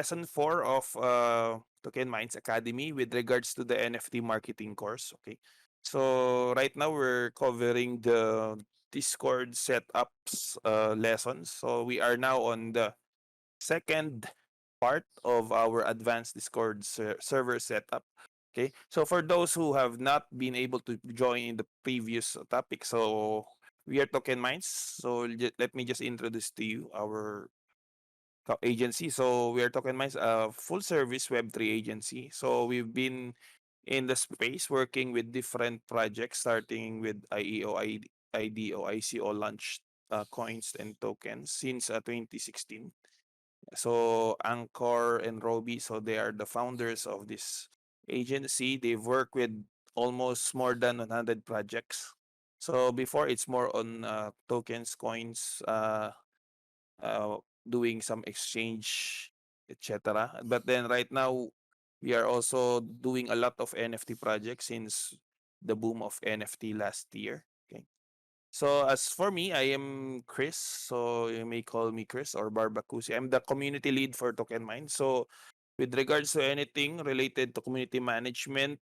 lesson 4 of TokenMinds Academy with regards to the NFT marketing course. Okay. So right now we're covering the Discord setups lessons. So we are now on the second part of our advanced Discord server setup. Okay. So for those who have not been able to join in the previous topic, so we are TokenMinds. So let me just introduce to you our agency. So we are TokenMinds, a full service Web3 agency. So we've been in the space working with different projects, starting with IEO, IDO, ICO launched coins and tokens since 2016. So Anchor and Roby, so they are the founders of this agency. They've worked with almost more than 100 projects. So before it's more on tokens, coins, uh, doing some exchange, etc. But then right now, we are also doing a lot of NFT projects since the boom of NFT last year. Okay. So as for me, I am Chris. So you may call me Chris or Barbacusi. I'm the community lead for TokenMind. So with regards to anything related to community management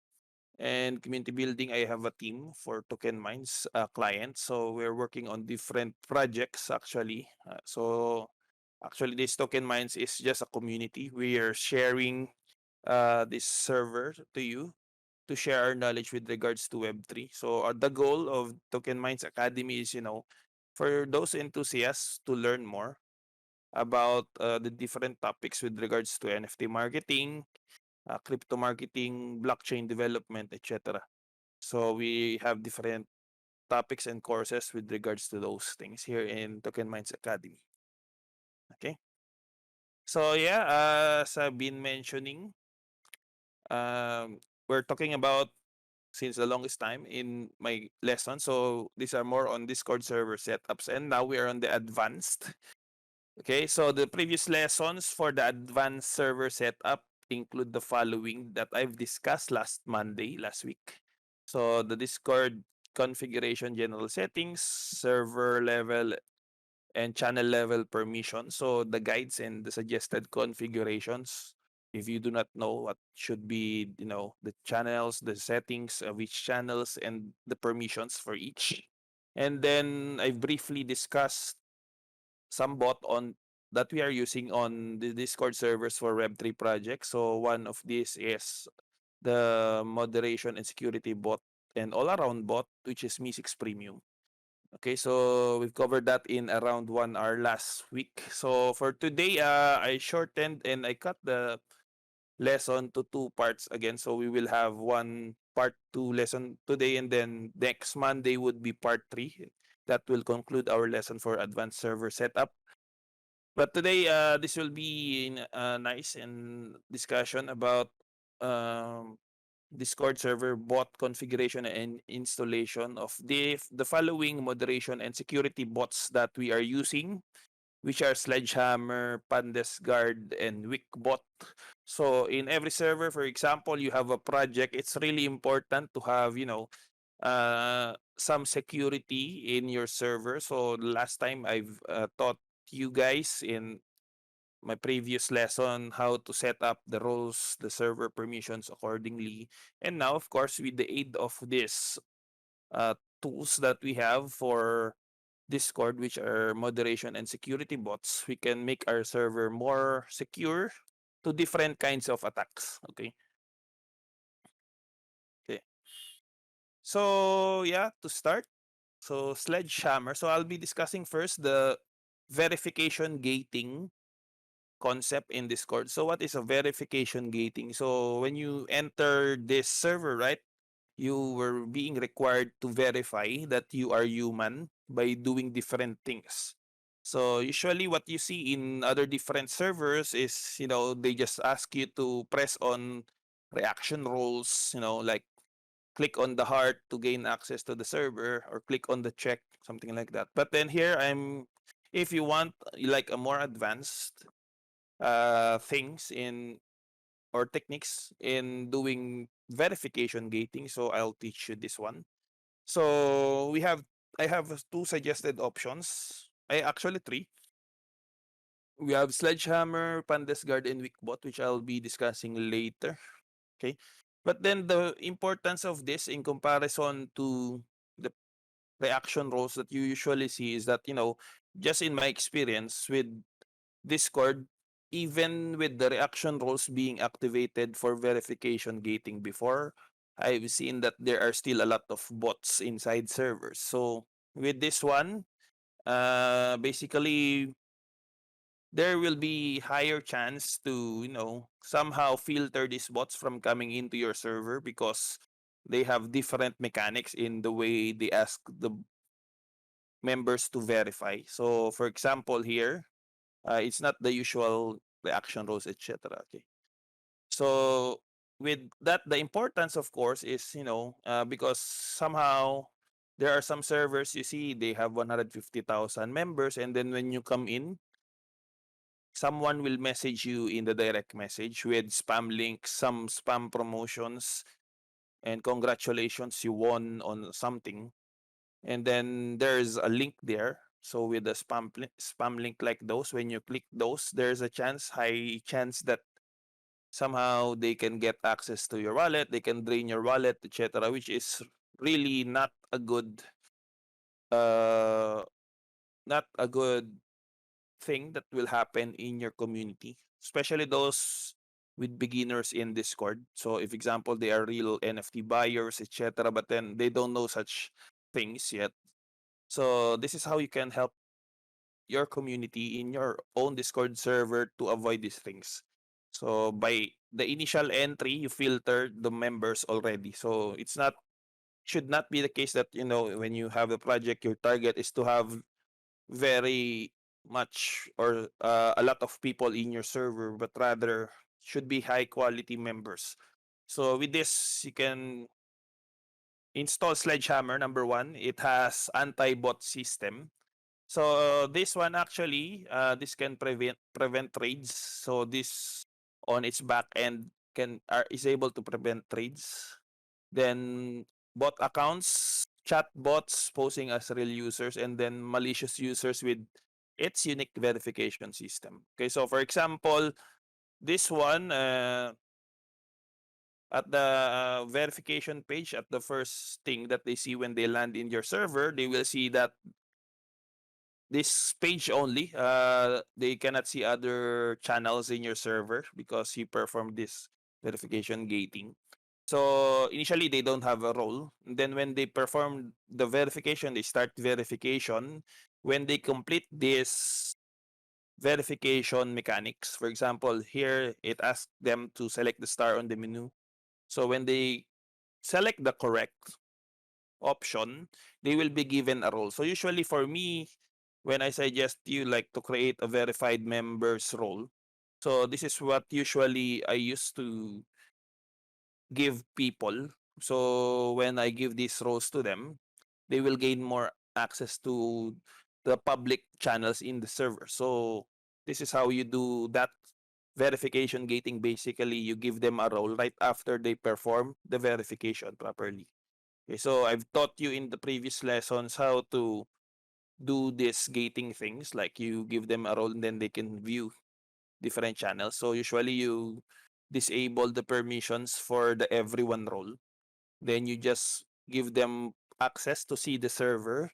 and community building, I have a team for TokenMinds clients. So we're working on different projects actually. So actually, this TokenMinds is just a community. We are sharing this server to you to share our knowledge with regards to Web3. So the goal of TokenMinds Academy is, for those enthusiasts to learn more about the different topics with regards to NFT marketing, crypto marketing, blockchain development, etc. So we have different topics and courses with regards to those things here in TokenMinds Academy. Okay. So yeah, as I've been mentioning, we're talking about since the longest time in my lesson. So these are more on Discord server setups, and now we are on the advanced. Okay, so the previous lessons for the advanced server setup include the following that I've discussed last week. So the Discord configuration general settings, server level and channel level permission. So the guides and the suggested configurations. If you do not know what should be, the channels, the settings of each channels, and the permissions for each. And then I briefly discussed some bot on that we are using on the Discord servers for Web3 projects. So one of these is the moderation and security bot and all around bot, which is Mi6 Premium. Okay, so we've covered that in around 1 hour last week. So for today, I shortened and I cut the lesson to two parts again. So we will have one part two lesson today, and then next Monday would be part three. That will conclude our lesson for advanced server setup. But today, this will be a nice and discussion about um, Discord server bot configuration and installation of the following moderation and security bots that we are using, which are Sledgehammer, Pandes Guard, and Wick bot. So in every server, for example, you have a project. It's really important to have, some security in your server. So last time I've taught you guys in my previous lesson how to set up the roles, the server permissions accordingly. And now, of course, with the aid of this tools that we have for Discord, which are moderation and security bots, we can make our server more secure to different kinds of attacks. Okay. Okay. So yeah, to start, so Sledgehammer. So I'll be discussing first the verification gating concept in Discord. So what is a verification gating? So when you enter this server, right, you were being required to verify that you are human by doing different things. So usually what you see in other different servers is, they just ask you to press on reaction roles, like click on the heart to gain access to the server or click on the check, something like that. But then here if you want like a more advanced things in or techniques in doing verification gating. So I'll teach you this one. So I have two suggested options. I actually three. We have Sledgehammer, Pandes Guard, and Wick, which I'll be discussing later. Okay. But then the importance of this in comparison to the reaction roles that you usually see is that, just in my experience with Discord, even with the reaction roles being activated for verification gating before, I've seen that there are still a lot of bots inside servers. So with this one, basically there will be higher chance to, somehow filter these bots from coming into your server because they have different mechanics in the way they ask the members to verify. So for example here, it's not the usual reaction roles, etc. Okay. So with that, the importance, of course, is because somehow there are some servers you see they have 150,000 members, and then when you come in, someone will message you in the direct message with spam links, some spam promotions, and congratulations, you won on something. And then there's a link there. So with the spam link like those, when you click those, there's a high chance that somehow they can get access to your wallet, they can drain your wallet, etc., which is really uh not a good thing that will happen in your community, especially those with beginners in Discord. So if example they are real NFT buyers, etc., but then they don't know such things yet. So this is how you can help your community in your own Discord server to avoid these things. So by the initial entry, you filter the members already. So it's not should not be the case that when you have a project, your target is to have very much or a lot of people in your server, but rather should be high quality members. So with this, you can install Sledgehammer. Number one, it has anti-bot system. So this one actually, this can prevent trades. So this on its back end is able to prevent trades. Then bot accounts, chat bots posing as real users, and then malicious users with its unique verification system. Okay, so for example, this one at the verification page, at the first thing that they see when they land in your server, they will see that this page only. They cannot see other channels in your server because you perform this verification gating. So initially they don't have a role. And then when they perform the verification, they start verification. When they complete this verification mechanics, for example, here it asks them to select the star on the menu. So when they select the correct option, they will be given a role. So usually for me, when I suggest you like to create a verified members role, so this is what usually I used to give people. So when I give these roles to them, they will gain more access to the public channels in the server. So this is how you do that verification gating. Basically, you give them a role right after they perform the verification properly. Okay, so I've taught you in the previous lessons how to do this gating things, like you give them a role and then they can view different channels. So usually you disable the permissions for the everyone role. Then you just give them access to see the server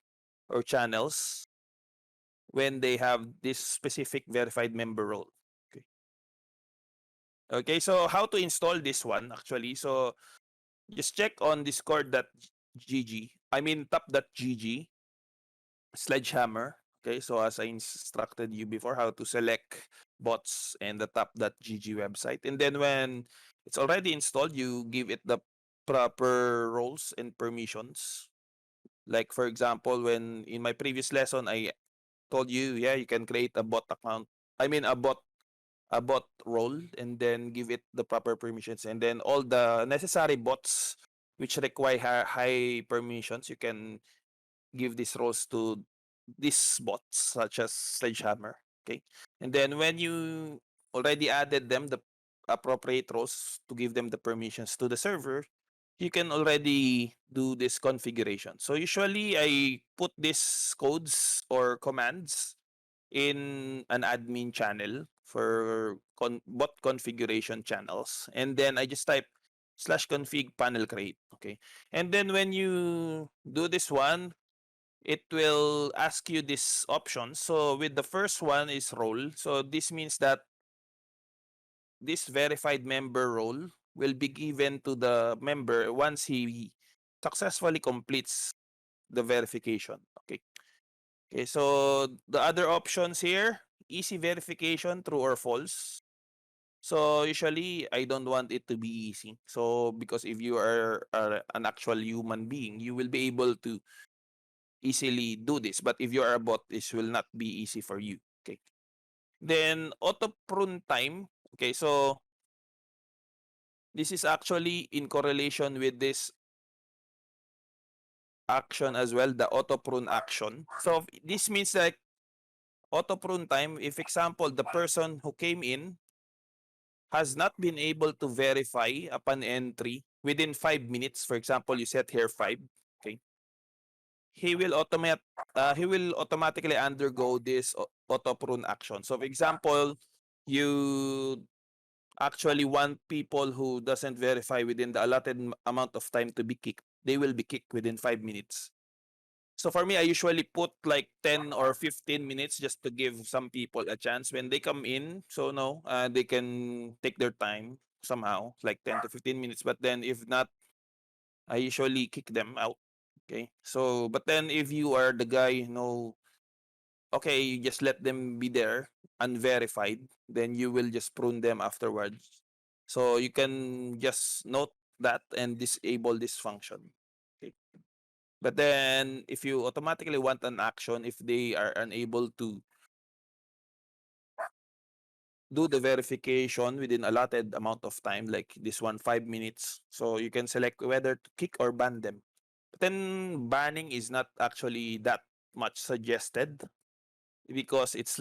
or channels when they have this specific verified member role. Okay. Okay, so how to install this one actually? So just check on discord.gg. I mean top.gg Sledgehammer. Okay, so as I instructed you before, how to select bots and the top.gg website. And then when it's already installed, you give it the proper roles and permissions. Like for example, when in my previous lesson, I told you, yeah, you can create a bot account. I mean a bot role and then give it the proper permissions, and then all the necessary bots which require high permissions, you can give these roles to these bots such as Sledgehammer. Okay. And then when you already added them the appropriate roles to give them the permissions to the server, you can already do this configuration. So usually I put these codes or commands in an admin channel for bot configuration channels. And then I just type /config panel create. Okay. And then when you do this one, it will ask you this option. So with the first one is role. So this means that this verified member role will be given to the member once he successfully completes the verification. Okay. Okay, so the other options here, easy verification, true or false. So usually I don't want it to be easy. So because if you are an actual human being, you will be able to easily do this. But if you are a bot, this will not be easy for you. Okay. Then auto prune time. Okay, so this is actually in correlation with this action as well, the auto prune action. So this means like auto prune time, if example, the person who came in has not been able to verify upon entry within 5 minutes, for example, you set here 5, okay, he will automatically undergo this auto prune action. So, for example, you actually want people who doesn't verify within the allotted amount of time to be kicked. They will be kicked within 5 minutes. So for me, I usually put like 10 or 15 minutes just to give some people a chance when they come in. So no, they can take their time somehow, like 10 to 15 minutes. But then if not, I usually kick them out. Okay. So, but then if you are the guy, okay, you just let them be there unverified, then you will just prune them afterwards. So you can just note that and disable this function. Okay. But then if you automatically want an action, if they are unable to do the verification within allotted amount of time, like this one, 5 minutes, so you can select whether to kick or ban them. But then banning is not actually that much suggested because it's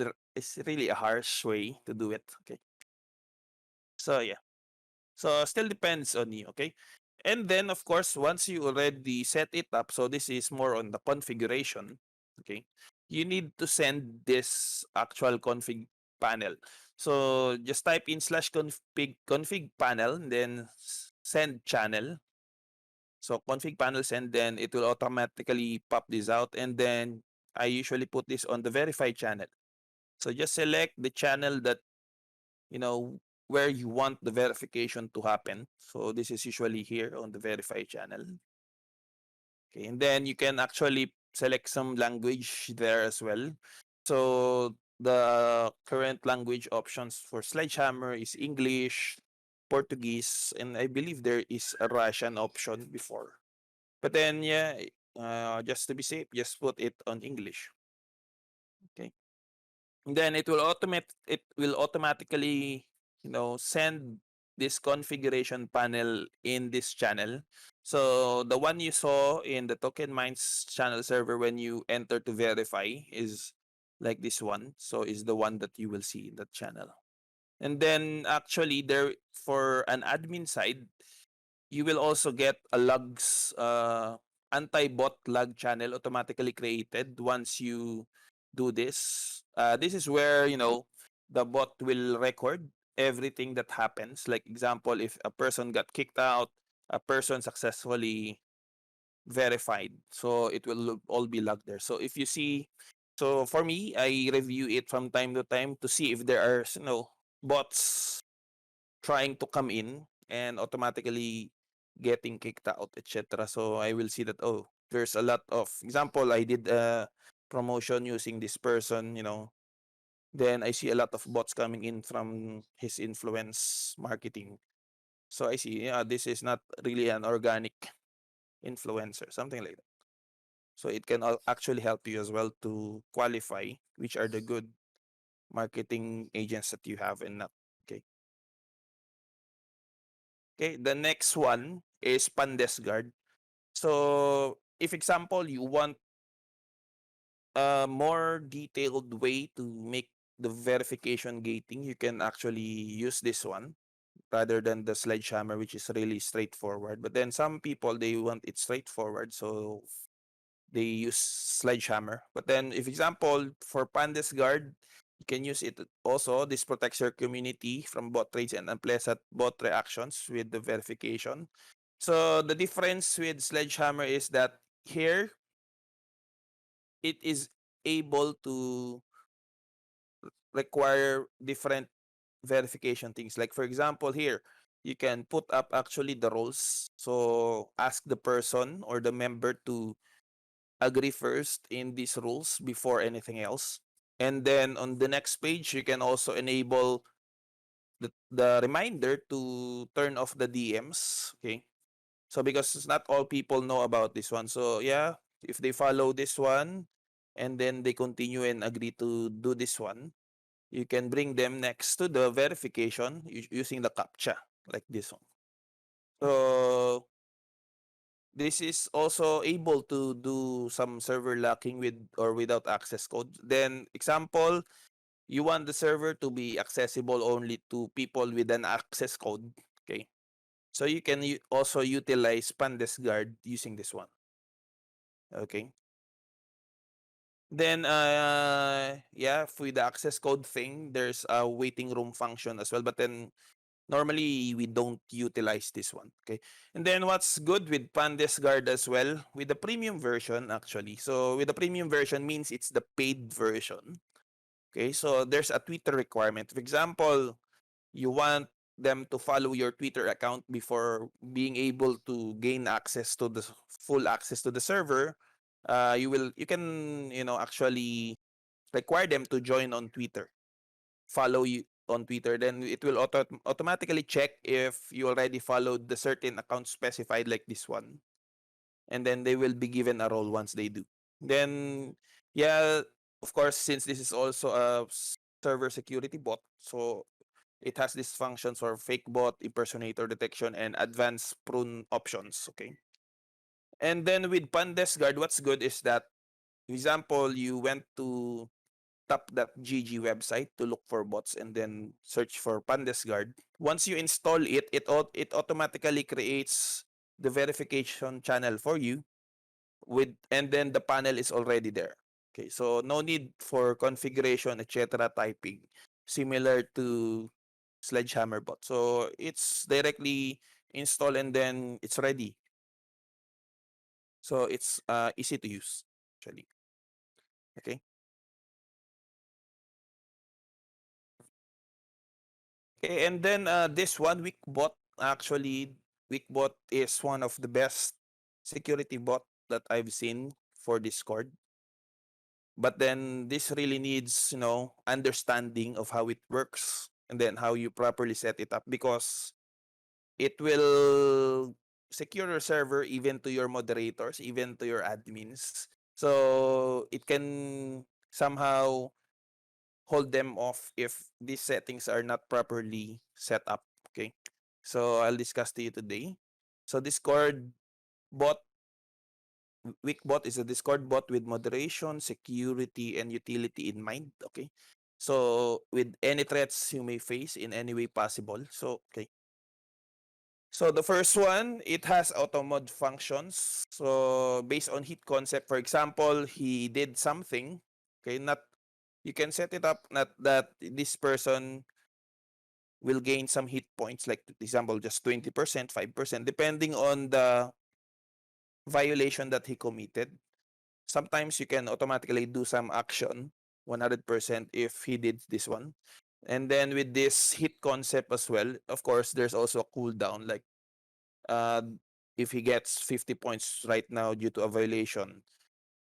really a harsh way to do it. Okay. So yeah. So still depends on you, okay? And then of course, once you already set it up, so this is more on the configuration, okay? You need to send this actual config panel. So just type in /config panel, then send channel. So config panel send, then it will automatically pop this out, and then I usually put this on the verified channel. So just select the channel that you know where you want the verification to happen. So this is usually here on the verify channel. Okay, and then you can actually select some language there as well. So the current language options for Sledgehammer is English, Portuguese, and I believe there is a Russian option before. But then yeah, just to be safe, just put it on English. Okay. Then it will automatically send this configuration panel in this channel. So the one you saw in the TokenMinds channel server when you enter to verify is like this one. So is the one that you will see in that channel. And then actually there for an admin side, you will also get a logs anti-bot log channel automatically created once you do this. This is where the bot will record everything that happens. Like example, if a person got kicked out, a person successfully verified, so it will all be logged there. So if you see, so for me, I review it from time to time to see if there are bots trying to come in and automatically getting kicked out, etc. So I will see that, oh, there's a lot of example. I did a promotion using this person, then I see a lot of bots coming in from his influence marketing. So I see, yeah, this is not really an organic influencer, something like that. So it can actually help you as well to qualify which are the good marketing agents that you have and not. Okay. Okay, the next one is Pandes Guard. So, if example, you want a more detailed way to make the verification gating, you can actually use this one rather than the Sledgehammer, which is really straightforward. But then some people, they want it straightforward. So, they use Sledgehammer. But then, if example, for Pandas Guard, you can use it also. This protects your community from bot trades and unpleasant bot reactions with the verification. So the difference with Sledgehammer is that here, it is able to require different verification things. Like for example, here, you can put up actually the roles. So ask the person or the member to agree first in these rules before anything else. And then on the next page, you can also enable the reminder to turn off the DMs. Okay. So because not all people know about this one. So yeah, if they follow this one and then they continue and agree to do this one, you can bring them next to the verification using the CAPTCHA like this one. So this is also able to do some server locking with or without access code. Then example, you want the server to be accessible only to people with an access code. Okay. So you can also utilize Pandas Guard using this one. Okay. Then yeah, with the access code thing, there's a waiting room function as well. But then normally we don't utilize this one. Okay. And then what's good with Pandas Guard as well, with the premium version actually. So with the premium version means it's the paid version. Okay. So there's a Twitter requirement. For example, you want them to follow your Twitter account before being able to gain access to the full access to the server. You can actually require them to join on Twitter, follow you on Twitter. Then it will automatically check if you already followed the certain account specified like this one, and then they will be given a role once they do. Then yeah, of course, since this is also a server security bot, so it has these functions for fake bot, impersonator detection, and advanced prune options. Okay. And then with Pandas Guard, what's good is that, for example, you went to tap.gg website to look for bots and then search for Pandas Guard. Once you install it, it automatically creates the verification channel for you and then the panel is already there. Okay, so no need for configuration, etc. typing, similar to Sledgehammer bot. So it's directly installed and then it's ready. So it's easy to use actually. Okay. Okay, and then this one Wickbot, actually Wickbot is one of the best security bot that I've seen for Discord. But then this really needs, understanding of how it works and then how you properly set it up, because it will secure your server even to your moderators, even to your admins. So it can somehow hold them off if these settings are not properly set up. Okay. So I'll discuss to you today. So Discord bot, Wickbot is a Discord bot with moderation, security, and utility in mind. Okay. So with any threats you may face in any way possible. So okay. So the first one, it has auto mod functions. So based on hit concept, for example, he did something. Okay, not you can set it up not that this person will gain some hit points, like for example, just 20%, 5%, depending on the violation that he committed. Sometimes you can automatically do some action 100% if he did this one. And then with this hit concept as well, of course, there's also a cooldown. Like uh, if he gets 50 points right now due to a violation,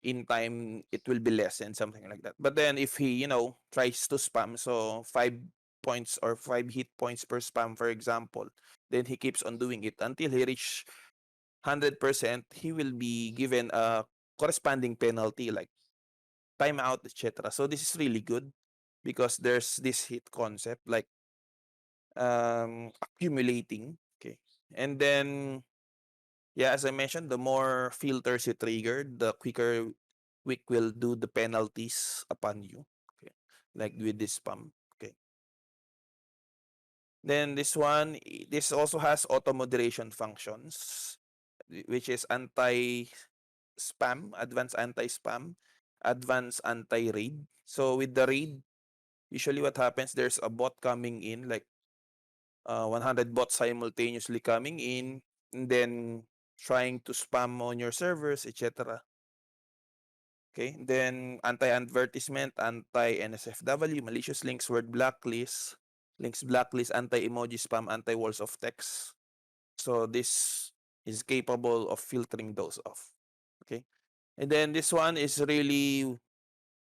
in time it will be less and something like that. But then if he, tries to spam, so 5 points or 5 hit points per spam, for example, then he keeps on doing it until he reach 100%, he will be given a corresponding penalty like timeout, etc. So this is really good because there's this hit concept like accumulating. Okay. And then yeah, as I mentioned, the more filters you trigger, the quicker Wick will do the penalties upon you. Okay. Like with this spam. Okay. Then this one, this also has auto moderation functions, which is anti spam, advanced anti-spam, advanced anti-raid. So with the raid, usually what happens, there's a bot coming in, like 100 bots simultaneously coming in, and then trying to spam on your servers, etc. Okay, then anti-advertisement, anti-NSFW, malicious links, word blacklist, links blacklist, anti-emoji spam, anti-walls of text. So this is capable of filtering those off. Okay, and then this one is really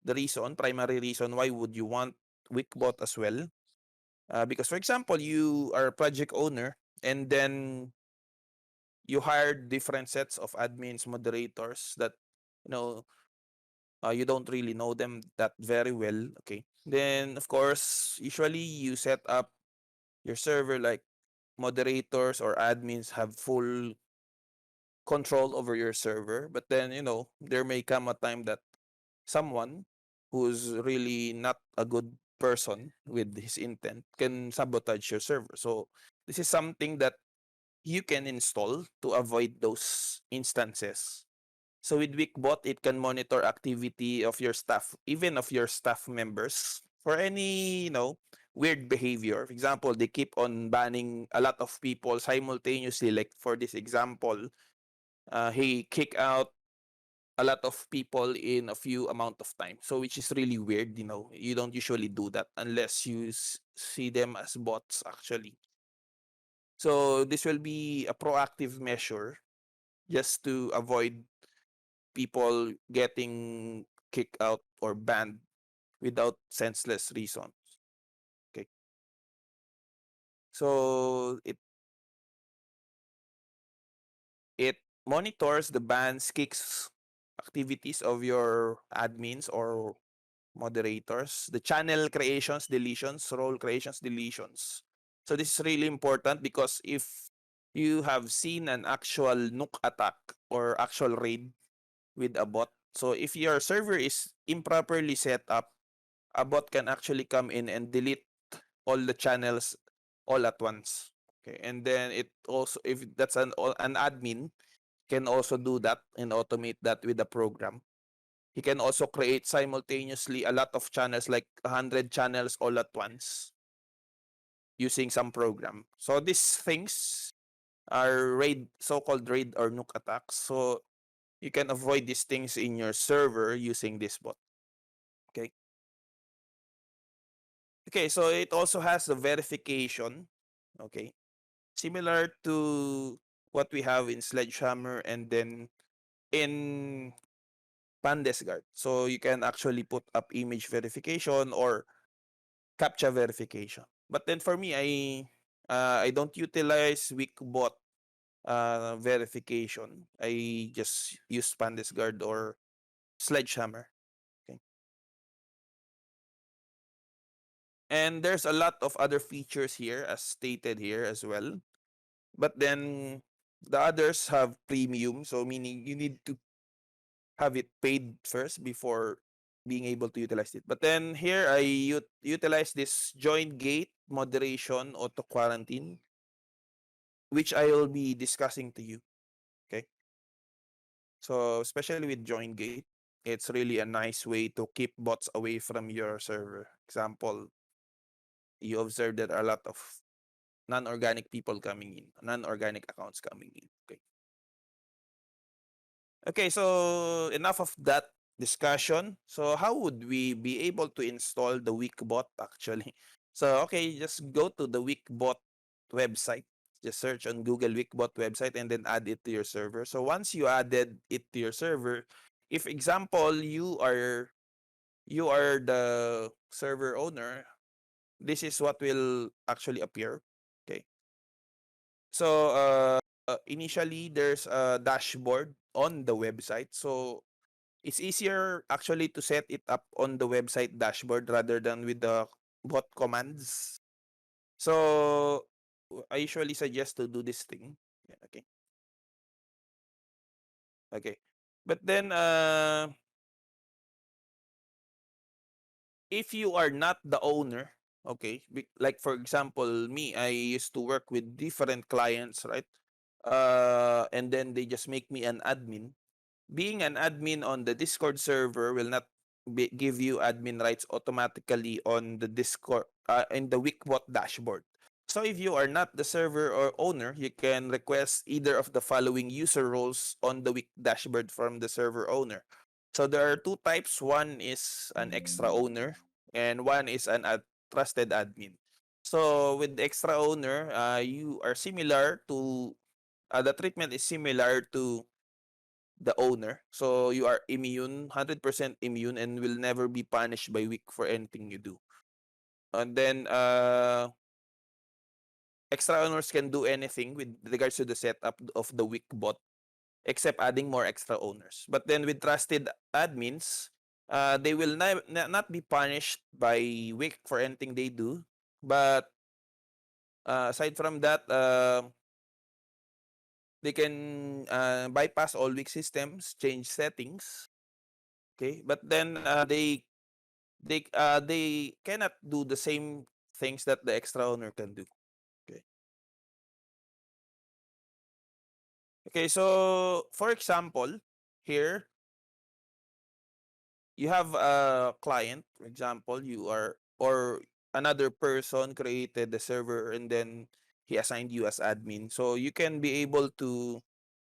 the reason, primary reason why would you want Wickbot as well. Because for example, you are a project owner and then you hired different sets of admins, moderators that you know you don't really know them that very well. Okay, then of course, usually you set up your server, like moderators or admins have full control over your server, but then there may come a time that someone who's really not a good person with his intent can sabotage your server. So this is something that you can install to avoid those instances. So with Wickbot, it can monitor activity of your staff, even of your staff members, for any weird behavior. For example, they keep on banning a lot of people simultaneously. Like for this example, he kick out a lot of people in a few amount of time. So which is really weird. You don't usually do that unless you see them as bots actually. So this will be a proactive measure just to avoid people getting kicked out or banned without senseless reasons. Okay. So it monitors the bans, kicks activities of your admins or moderators, the channel creations, deletions, role creations, deletions. So this is really important because if you have seen an actual Nook attack or actual raid with a bot, so if your server is improperly set up, a bot can actually come in and delete all the channels all at once. Okay, and then it also, if that's an admin, can also do that and automate that with the program. He can also create simultaneously a lot of channels, like 100 channels all at once using some program. So these things are so-called raid or nuke attacks. So you can avoid these things in your server using this bot. Okay. Okay, so it also has the verification. Okay. Similar to what we have in Sledgehammer and then in Pandes Guard. So you can actually put up image verification or CAPTCHA verification. But then for me, I don't utilize Wickbot verification. I just use Pandas Guard or Sledgehammer. Okay. And there's a lot of other features here as stated here as well. But then the others have premium, so meaning you need to have it paid first before being able to utilize it. But then here I utilize this join gate, moderation, auto quarantine, which I will be discussing to you. Okay. So especially with join gate, it's really a nice way to keep bots away from your server. Example, you observe that a lot of non-organic people coming in, non-organic accounts coming in. Okay. Okay, so enough of that discussion. So how would we be able to install the Wickbot actually? So okay, just go to the Wickbot website. Just search on Google Wickbot website and then add it to your server. So once you added it to your server, if example you are the server owner, this is what will actually appear. Okay. So initially there's a dashboard on the website. So it's easier actually to set it up on the website dashboard rather than with the bot commands. So I usually suggest to do this thing. Yeah, okay. Okay. But then if you are not the owner, okay, like for example, me, I used to work with different clients, right? And then they just make me an admin. being an admin on the Discord server will not give you admin rights automatically on the Discord in the Wickbot dashboard. So if you are not the server or owner, you can request either of the following user roles on the Wick dashboard from the server owner. So there are two types. One is an extra owner and one is an trusted admin. So with the extra owner, you are similar to the treatment is similar to the owner. So you are immune, 100% immune, and will never be punished by Wick for anything you do. And then extra owners can do anything with regards to the setup of the Wick bot, except adding more extra owners. But then with trusted admins, they will not be punished by Wick for anything they do. But aside from that, they can bypass all Wick systems, change settings. Okay, but then they cannot do the same things that the extra owner can do. Okay. Okay, so for example, here you have a client, for example, you are or another person created the server and then he assigned you as admin. So you can be able to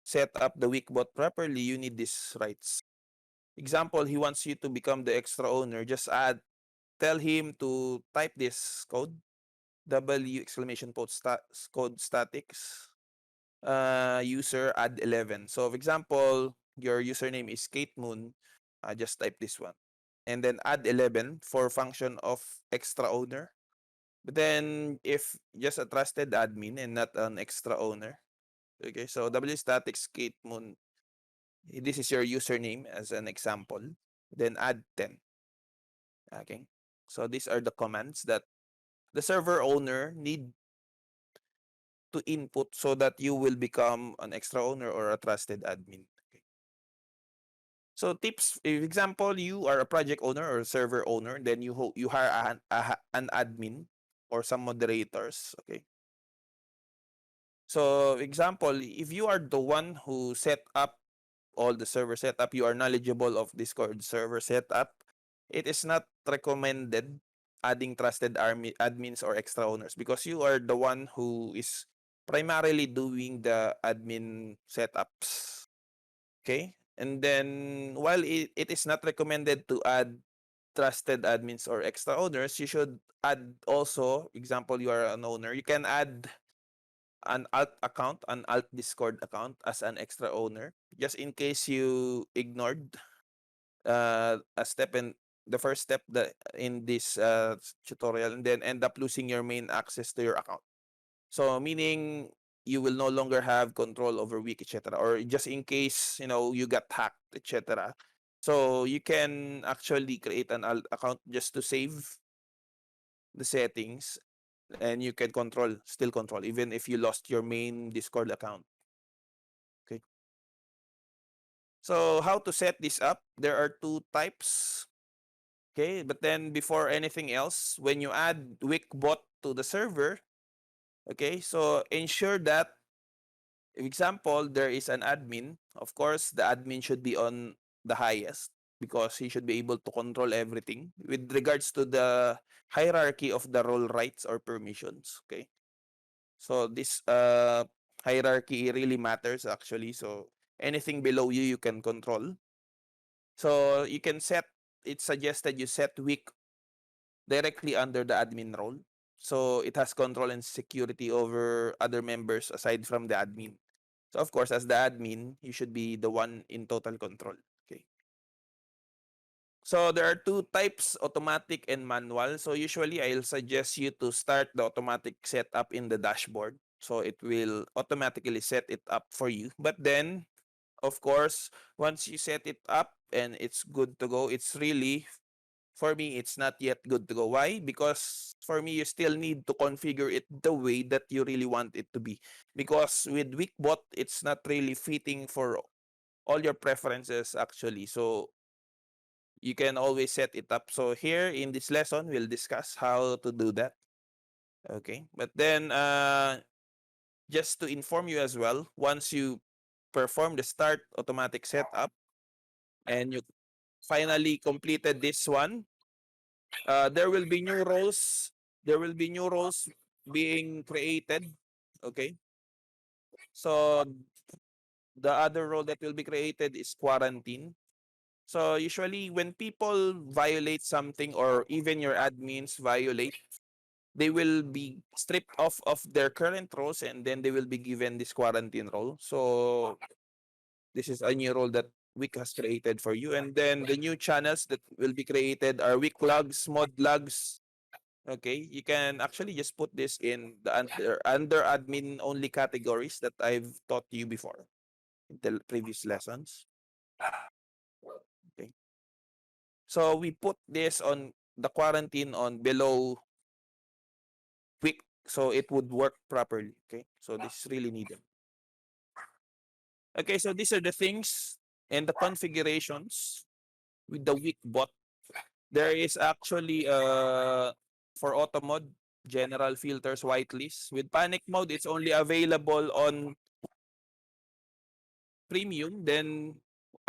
set up the Wickbot properly. You need these rights. Example, he wants you to become the extra owner. Just tell him to type this code W exclamation code statics user add 11. So, for example, your username is Kate Moon. Just type this one. And then add 11 for function of extra owner. But then if just a trusted admin and not an extra owner. Okay, so W statics Kate Moon. This is your username as an example. Then add 10. Okay. So these are the commands that the server owner need to input so that you will become an extra owner or a trusted admin. Okay. So tips, if example, you are a project owner or server owner, then you hire an admin or some moderators. Okay. So example, if you are the one who set up all the server setup, you are knowledgeable of Discord server setup, it is not recommended adding trusted admins or extra owners because you are the one who is primarily doing the admin setups. Okay? And then while it is not recommended to add trusted admins or extra owners, you should add also, example, you are an owner, you can add an alt account, an alt Discord account as an extra owner, just in case you ignored a step in the first step that in this tutorial and then end up losing your main access to your account. So meaning you will no longer have control over Wiki, etc. Or just in case, you got hacked, etc. So you can actually create an alt account just to save the settings and you can still control even if you lost your main Discord account. Okay. So how to set this up? There are two types. Okay, but then before anything else, when you add Wickbot to the server, okay, so ensure that, for example, there is an admin. Of course, the admin should be on the highest because he should be able to control everything with regards to the hierarchy of the role rights or permissions. Okay, so this hierarchy really matters actually. So anything below you, you can control. So you can set. It's suggested you set Wick directly under the admin role. So it has control and security over other members aside from the admin. So of course, as the admin, you should be the one in total control. Okay. So there are two types, automatic and manual. So usually I'll suggest you to start the automatic setup in the dashboard. So it will automatically set it up for you. But then, of course, once you set it up and it's good to go, it's really for me, it's not yet good to go. Why? Because for me, you still need to configure it the way that you really want it to be. Because with Wickbot, it's not really fitting for all your preferences actually. So you can always set it up. So here in this lesson, we'll discuss how to do that. Okay. But then just to inform you as well, once you perform the start automatic setup, and you finally completed this one, there will be new roles. There will be new roles being created. Okay. So the other role that will be created is quarantine. So usually when people violate something or even your admins violate, they will be stripped off of their current roles and then they will be given this quarantine role. So this is a new role that Wick has created for you. And then the new channels that will be created are Wick logs, mod logs. Okay, you can actually just put this in the under admin only categories that I've taught you before in the previous lessons. Okay. So we put this on the quarantine on below Wick so it would work properly. Okay. So this is really needed. Okay, so these are the things and the configurations with the Wick bot. There is actually for auto mode, general filters, whitelist. With panic mode, it's only available on premium, then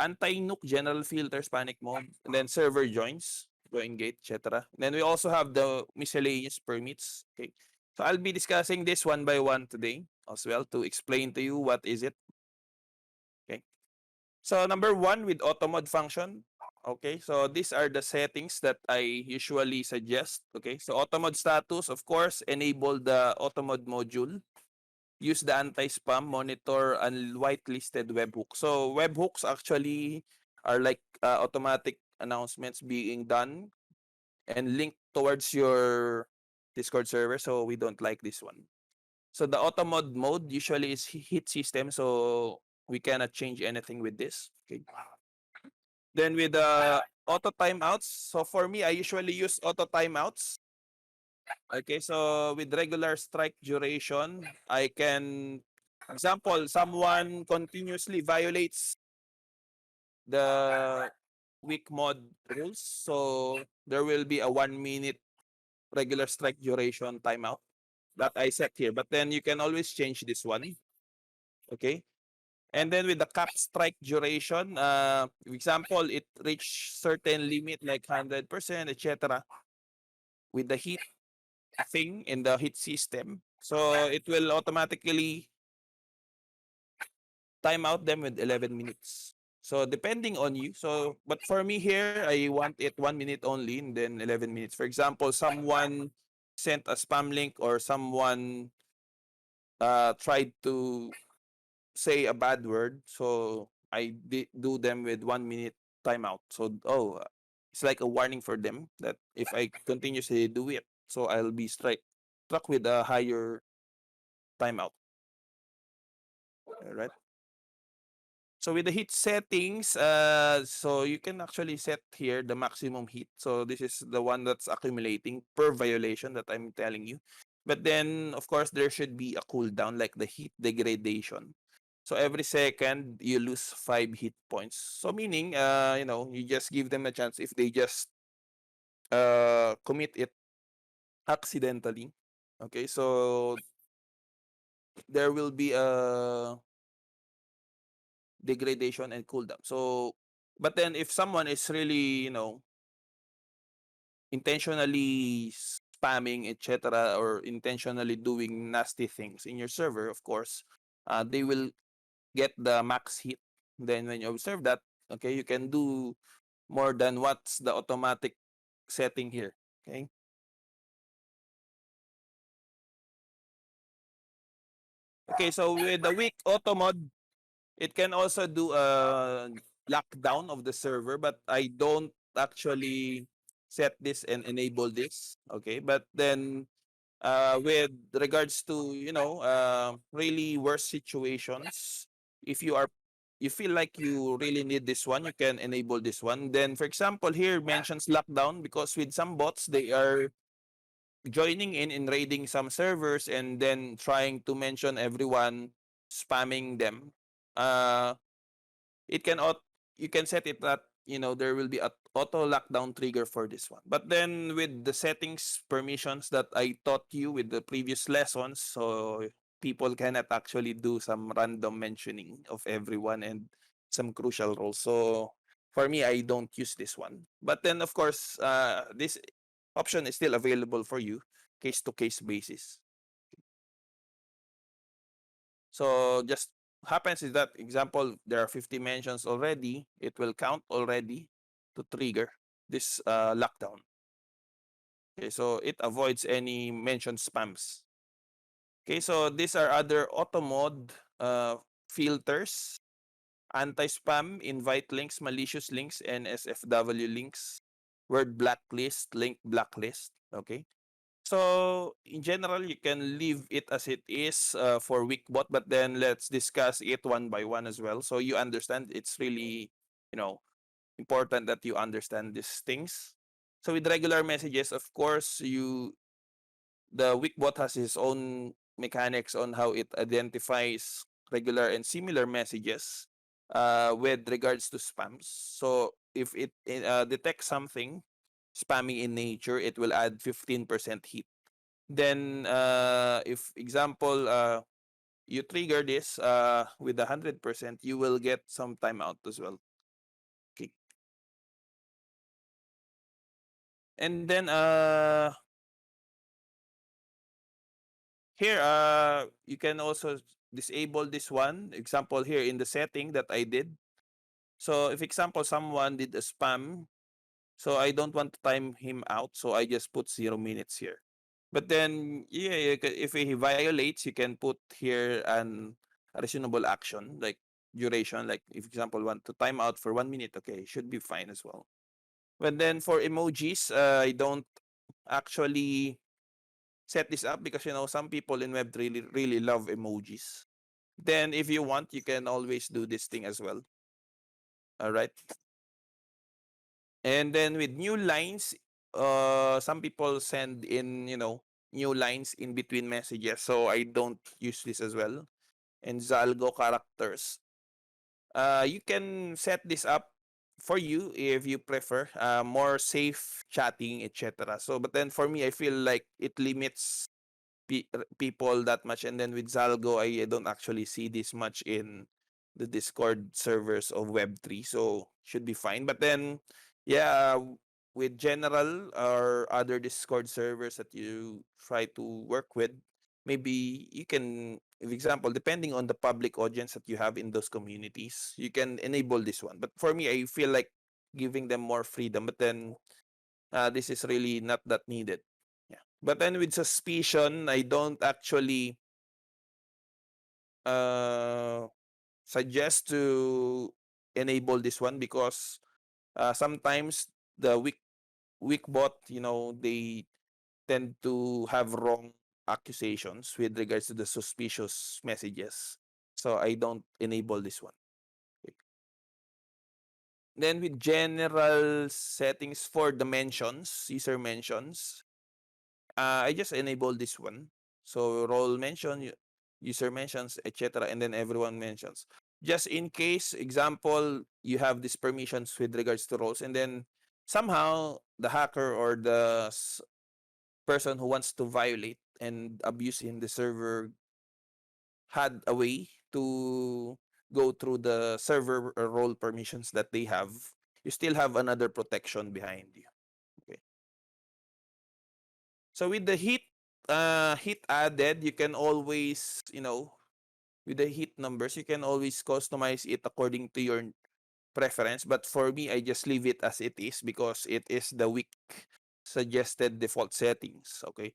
AntiNook, general filters, panic mode, and then server joins, join gate, etc. Then we also have the miscellaneous permits. Okay. So I'll be discussing this one by one today as well to explain to you what is it. Okay. So number one with auto mode function. Okay, so these are the settings that I usually suggest. Okay, so auto mode status, of course, enable the auto mode module. Use the anti-spam, monitor and whitelisted webhooks. So webhooks actually are like automatic announcements being done and linked towards your Discord server. So we don't like this one. So the auto mode usually is hit system. So we cannot change anything with this. Okay. Then with the auto timeouts. So for me, I usually use auto timeouts. Okay, so with regular strike duration, I can, example, someone continuously violates the weak mod rules. So there will be a 1 minute regular strike duration timeout that I set here. But then you can always change this one. Okay. And then with the cap strike duration, example, it reach certain limit like 100%, etc. With the heat thing in the heat system. So it will automatically time out them with 11 minutes. So depending on you. So, but for me here, I want it 1 minute only and then 11 minutes. For example, someone sent a spam link or someone tried to say a bad word. So I do them with 1 minute timeout. So, it's like a warning for them that if I continuously do it, so I'll be struck with a higher timeout. All right. So with the heat settings, so you can actually set here the maximum heat. So this is the one that's accumulating per violation that I'm telling you. But then, of course, there should be a cooldown like the heat degradation. So every second you lose 5 hit points. So meaning, you just give them a chance if they just commit it accidentally. Okay, so there will be a degradation and cooldown. So, but then if someone is really, intentionally spamming, etc., or intentionally doing nasty things in your server, of course, they will get the max hit. Then when you observe that, okay, you can do more than what's the automatic setting here. Okay. Okay, so with the weak auto mod, it can also do a lockdown of the server, but I don't actually set this and enable this. Okay, but then with regards to really worse situations, if you feel like you really need this one, you can enable this one. Then, for example, here mentions lockdown because with some bots they are joining in raiding some servers and then trying to mention everyone, spamming them. Uh, it can you can set it that there will be a auto lockdown trigger for this one. But then with the settings permissions that I taught you with the previous lessons, so people cannot actually do some random mentioning of everyone and some crucial roles. So For me, I don't use this one. But then, of course, this option is still available for you, case to case basis. So just happens is that example, there are 50 mentions already. It will count already to trigger this lockdown. Okay, so it avoids any mention spams. Okay, so these are other auto mode filters: anti-spam, invite links, malicious links, NSFW links, word blacklist, link blacklist. Okay. So in general, you can leave it as it is for Wickbot, but then let's discuss it one by one as well. So you understand it's really, you know, important that you understand these things. So with regular messages, of course, the Wickbot has its own mechanics on how it identifies regular and similar messages with regards to spams. So if it detects something spammy in nature, it will add 15% hit. Then if example you trigger this with 100%, you will get some timeout as well. Okay. And then here you can also disable this one. Example here in the setting that I did. So if example someone did a spam, so I don't want to time him out, so I just put 0 minutes here. But then yeah, if he violates, you can put here an a reasonable action like duration. Like if example want to time out for 1 minute, okay, should be fine as well. But then for emojis, I don't actually set this up because some people in Web really love emojis. Then if you want, you can always do this thing as well. All right. And then with new lines, some people send in, new lines in between messages. So I don't use this as well. And Zalgo characters. You can set this up for you if you prefer more safe chatting, etc. So, but then for me, I feel like it limits people that much. And then with Zalgo, I don't actually see this much in the Discord servers of Web3, so should be fine. But then, yeah, with general or other Discord servers that you try to work with, maybe you can, for example, depending on the public audience that you have in those communities, you can enable this one. But for me, I feel like giving them more freedom. But then this is really not that needed. Yeah. But then with suspicion, I don't actually uh, suggest to enable this one because sometimes the weak bot, they tend to have wrong accusations with regards to the suspicious messages. So I don't enable this one. Okay. Then with general settings for the mentions, user mentions, I just enable this one. So role mention, user mentions, etc., and then everyone mentions. Just in case, example, you have these permissions with regards to roles, and then somehow the hacker or the person who wants to violate and abuse in the server had a way to go through the server role permissions that they have, you still have another protection behind you. Okay. So with the heat added, you can always, with the heat numbers, you can always customize it according to your preference. But for me, I just leave it as it is because it is the weak suggested default settings. Okay.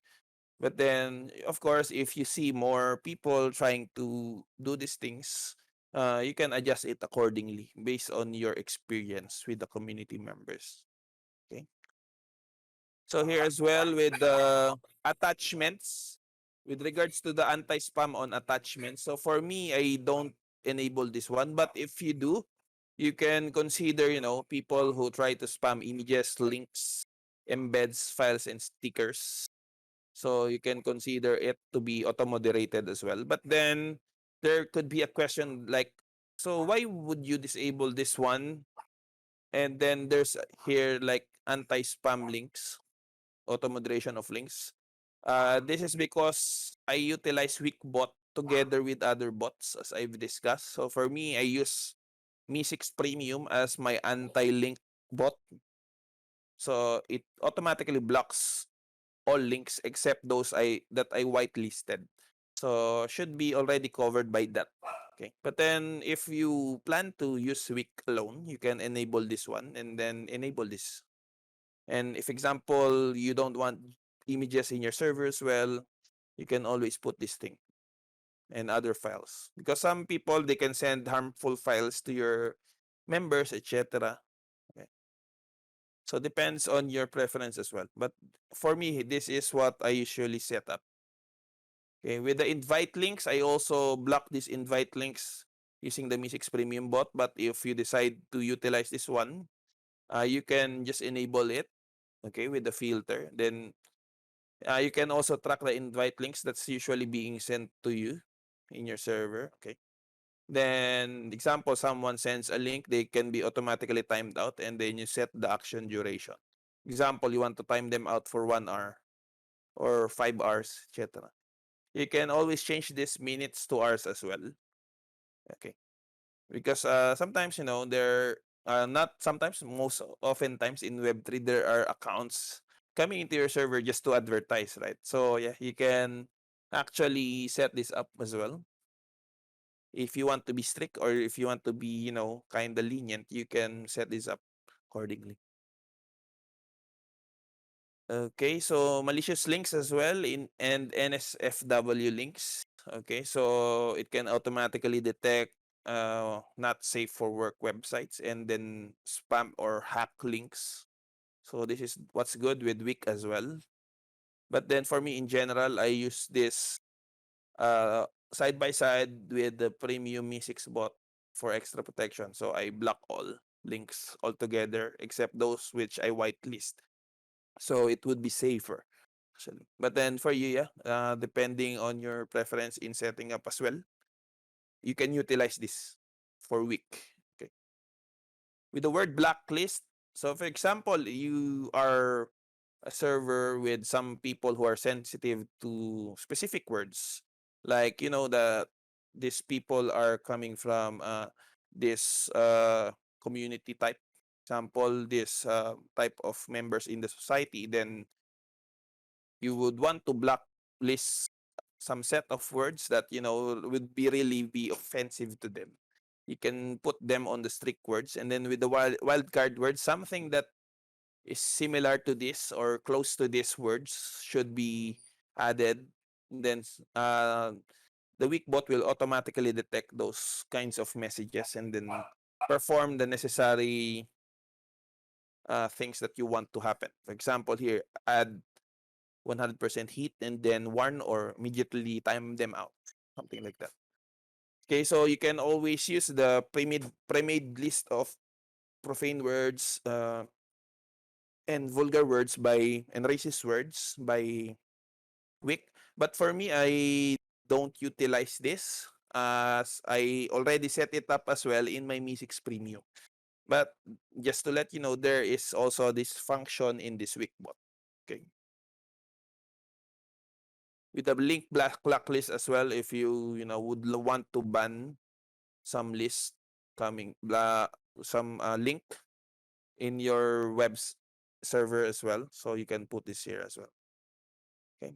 But then, of course, if you see more people trying to do these things, you can adjust it accordingly based on your experience with the community members. Okay. So here as well with the attachments, with regards to the anti-spam on attachments. So for me, I don't enable this one. But if you do, you can consider, people who try to spam images, links, embeds, files, and stickers. So you can consider it to be auto-moderated as well. But then there could be a question like, so why would you disable this one? And then there's here like anti-spam links, auto moderation of links. This is because I utilize Wickbot together with other bots as I've discussed. So for me, I use Mi6 Premium as my anti-link bot. So it automatically blocks all links except those I whitelisted. So should be already covered by that. Okay. But then if you plan to use Wick alone, you can enable this one and then enable this. And if example you don't want images in your server as well, you can always put this thing and other files. Because some people they can send harmful files to your members, etc. Okay. So depends on your preference as well. But for me, this is what I usually set up. Okay, with the invite links, I also block these invite links using the Mi6 Premium bot. But if you decide to utilize this one, you can just enable it. Okay, with the filter. Then you can also track the invite links that's usually being sent to you in your server. Okay. Then, example, someone sends a link, they can be automatically timed out, and then you set the action duration. Example, you want to time them out for 1 hour or 5 hours, etc. You can always change this minutes to hours as well. Okay. Because sometimes, there not sometimes, most oftentimes in Web3, there are accounts coming into your server just to advertise, right? So, yeah, you can actually set this up as well. If you want to be strict or if you want to be, kind of lenient, you can set this up accordingly. Okay, so malicious links as well and NSFW links. Okay, so it can automatically detect not safe for work websites and then spam or hack links. So this is what's good with Wick as well. But then for me in general, I use this side by side with the premium Mi6 bot for extra protection. So I block all links altogether except those which I whitelist. So it would be safer actually. But then for you, yeah, depending on your preference in setting up as well, you can utilize this for Wick. Okay. With the word blacklist, so for example, you are a server with some people who are sensitive to specific words, like that these people are coming from this community type, example this type of members in the society, then you would want to blacklist some set of words that would be really be offensive to them. You can put them on the strict words, and then with the wild card words, something that is similar to this or close to these words should be added. Then the weak bot will automatically detect those kinds of messages and then perform the necessary things that you want to happen. For example, here, add 100% heat and then warn or immediately time them out, something like that. Okay, so you can always use the pre-made list of profane words and vulgar words and racist words by Wick. But for me, I don't utilize this as I already set it up as well in my Mi6 Premium. But just to let you know, there is also this function in this Wick bot. Okay. With the link blacklist as well, if you would want to ban some list coming some link in your server as well, so you can put this here as well. Okay.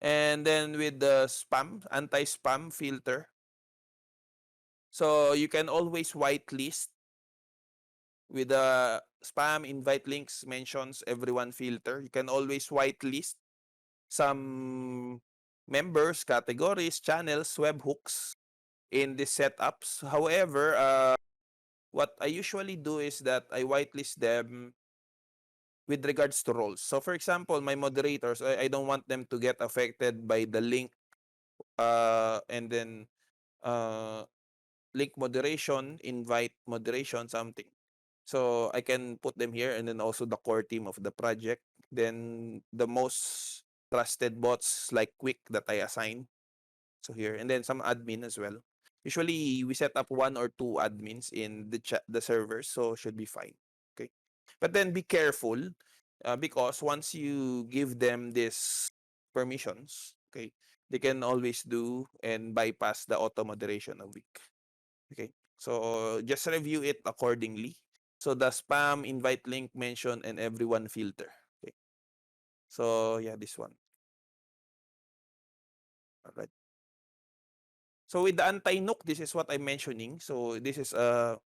And then with the anti-spam filter, so you can always whitelist with the spam invite links mentions everyone filter. You can always whitelist some members, categories, channels, webhooks in the setups. However, what I usually do is that I whitelist them with regards to roles. So for example, my moderators, I don't want them to get affected by the link and then uh, link moderation, invite moderation, something. So I can put them here and then also the core team of the project. Then the most trusted bots like Quick that I assign. So here, and then some admin as well. Usually we set up 1 or 2 admins in the servers, so should be fine. Okay, but then be careful because once you give them this permissions, okay, they can always do and bypass the auto moderation of Wick. Okay, So just review it accordingly. So the spam, invite link, mention, and everyone filter. Okay. So yeah, this one. All right. So with the AntiNook, this is what I'm mentioning. So this is a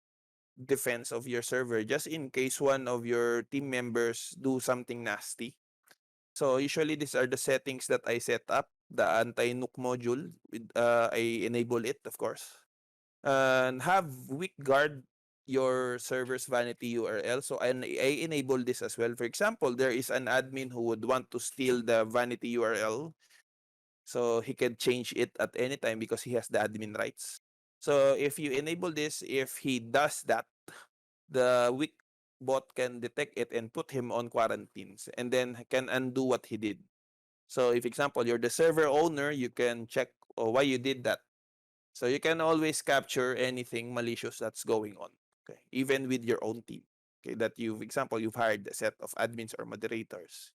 defense of your server just in case one of your team members do something nasty. So usually these are the settings that I set up. The AntiNook module, with, I enable it, of course. And have Wick guard your server's vanity URL. So I enable this as well. For example, there is an admin who would want to steal the vanity URL. So he can change it at any time because he has the admin rights. So if you enable this, if he does that, the Wick bot can detect it and put him on quarantines and then can undo what he did. So if example, you're the server owner, you can check why you did that. So you can always capture anything malicious that's going on, okay? Even with your own team, okay? That you've, example, you've hired a set of admins or moderators,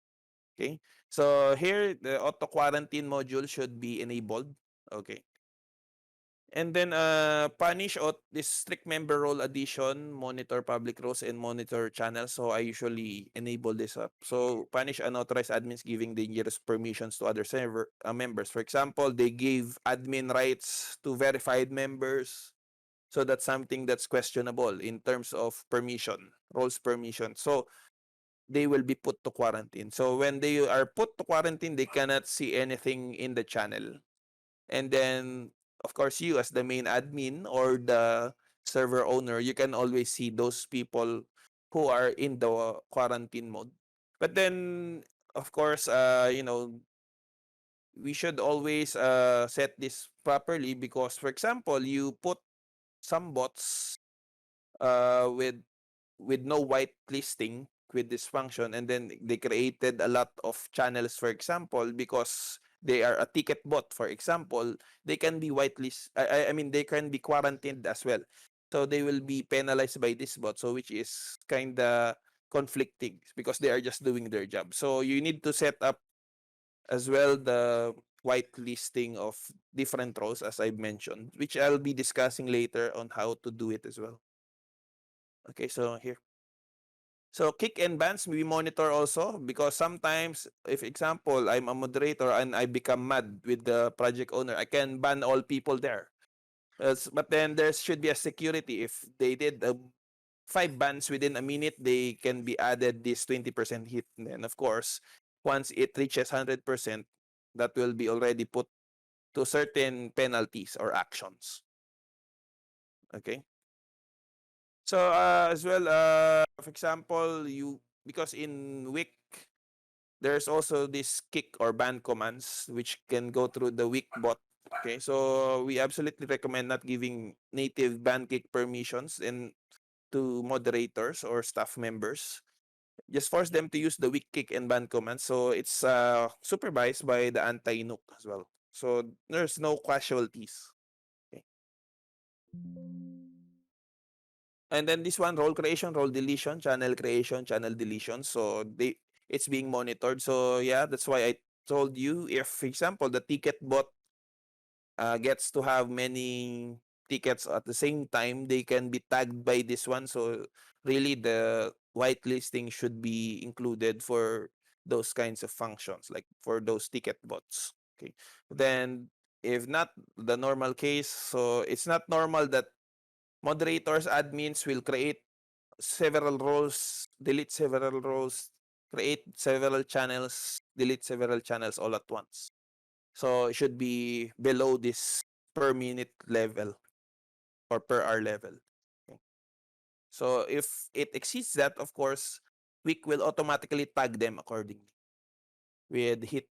okay? So here, the auto quarantine module should be enabled, okay? And then punish this strict member role addition, monitor public roles, and monitor channels. So I usually enable this up. So punish unauthorized admins giving dangerous permissions to other server members. For example, they give admin rights to verified members. So that's something that's questionable in terms of permission, roles permission. So they will be put to quarantine. So when they are put to quarantine, they cannot see anything in the channel. And then, of course, you as the main admin or the server owner, you can always see those people who are in the quarantine mode. But then, of course, we should always set this properly because, for example, you put some bots with no white listing with this function, and then they created a lot of channels, for example, because they are a ticket bot, for example, they can be whitelist. I mean, they can be quarantined as well. So they will be penalized by this bot, so which is kind of conflicting because they are just doing their job. So you need to set up as well the whitelisting of different roles, as I mentioned, which I'll be discussing later on how to do it as well. Okay, so here. So kick and bans we monitor also because sometimes, if example, I'm a moderator and I become mad with the project owner, I can ban all people there. But then there should be a security. If they did 5 bans within a minute, they can be added this 20% hit. And then of course, once it reaches 100%, that will be already put to certain penalties or actions. Okay. So as well, for example, you because in Wick there's also this kick or ban commands which can go through the Wick bot. Okay, so we absolutely recommend not giving native ban kick permissions and to moderators or staff members. Just force them to use the Wick kick and ban commands. So it's supervised by the AntiNook as well. So there's no casualties. Okay. And then this one, role creation, role deletion, channel creation, channel deletion. So it's being monitored. So yeah, that's why I told you if, for example, the ticket bot gets to have many tickets at the same time, they can be tagged by this one. So really the whitelisting should be included for those kinds of functions, like for those ticket bots. Okay. Then if not the normal case, so it's not normal that moderators, admins will create several roles, delete several roles, create several channels, delete several channels all at once. So it should be below this per minute level or per hour level. Okay. So if it exceeds that, of course, Wick will automatically tag them accordingly with hit.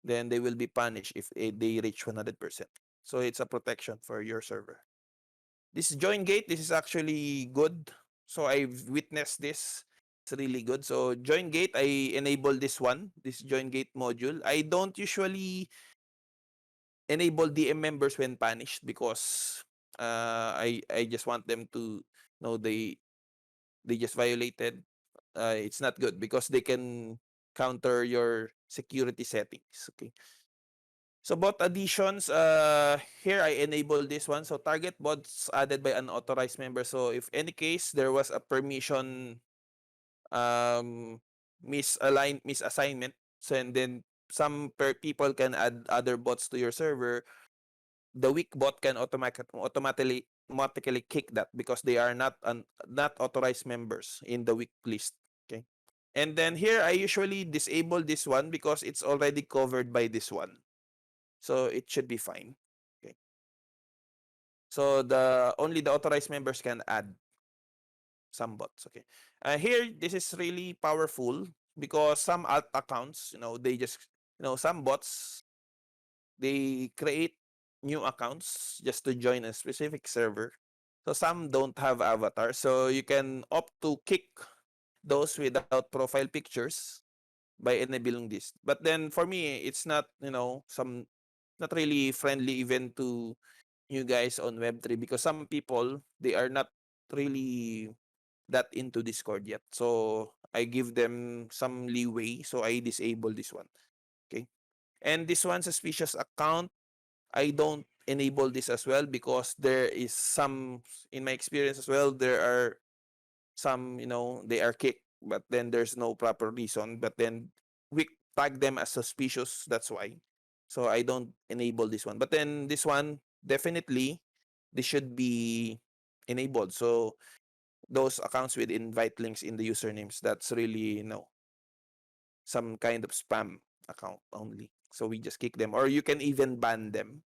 Then they will be punished if they reach 100%. So it's a protection for your server. This join gate, this is actually good. So I've witnessed this. It's really good. So join gate, I enable this one, this join gate module. I don't usually enable DM members when punished because I just want them to know they just violated. It's not good because they can counter your security settings. Okay. So bot additions, here I enable this one. So target bots added by unauthorized member. So if any case there was a permission um misassignment, so and then some people can add other bots to your server, the weak bot can automatically kick that because they are not authorized members in the weak list. Okay. And then here I usually disable this one because it's already covered by this one. So it should be fine. Okay. So the only the authorized members can add some bots. Okay. Here this is really powerful because some alt accounts, they just some bots, they create new accounts just to join a specific server. So some don't have avatars. So you can opt to kick those without profile pictures by enabling this. But then for me, it's not, not really friendly even to you guys on Web3 because some people, they are not really that into Discord yet. So I give them some leeway. So I disable this one. Okay. And this one, suspicious account, I don't enable this as well because there is some, in my experience as well, there are some, they are kicked, but then there's no proper reason. But then we tag them as suspicious. That's why. So I don't enable this one. But then this one, definitely, this should be enabled. So those accounts with invite links in the usernames, that's really, some kind of spam account only. So we just kick them. Or you can even ban them